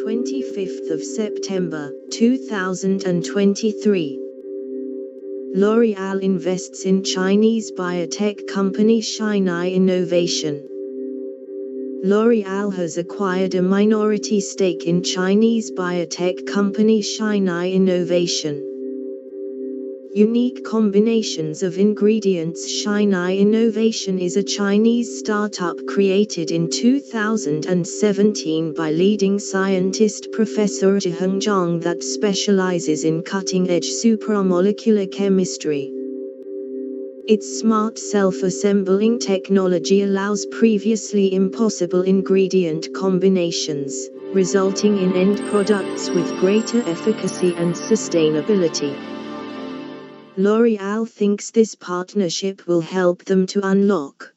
25th of September, 2023. L'Oréal invests in Chinese biotech company Shinehigh Innovation. L'Oréal has acquired a minority stake in Chinese biotech company Shinehigh Innovation. Unique combinations of ingredients. Shinehigh Innovation is a Chinese startup created in 2017 by leading scientist Professor Jiaheng Zhang that specializes in cutting-edge supramolecular chemistry. Its smart self-assembling technology allows previously impossible ingredient combinations, resulting in end products with greater efficacy and sustainability. L'Oréal thinks this partnership will help them to unlock